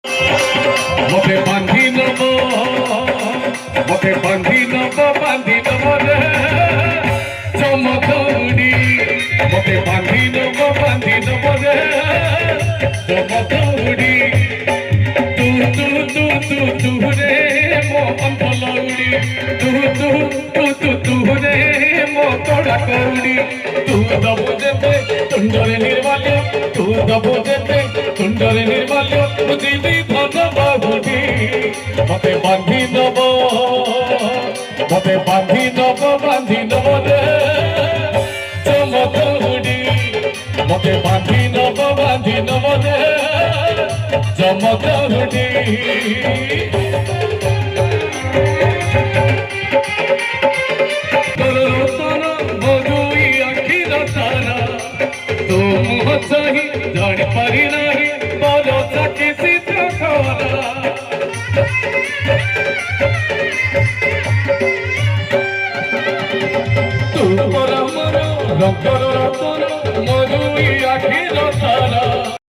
মতে বান্ধি নব রে চমকৌড়ি মতে বান্ধি নব রে চমকৌড়ি তু রে মো অন্তলৌড়ি তু রে মো তোড়া কৌড়ি তু দবু যেতে তুণ্ডরে নির্মাল্য তু দবু যেতে তুণ্ডরে নির্মাল্য বুঝিবি ধন বাবুটি মতে বান্ধি নব রে চমকৌড়ি মতে বান্ধি নব রে চমকৌড়ি चाही जानी पारी नहीं बोलो सके सीधा खाना तू मोरा मोरा रंगर रतन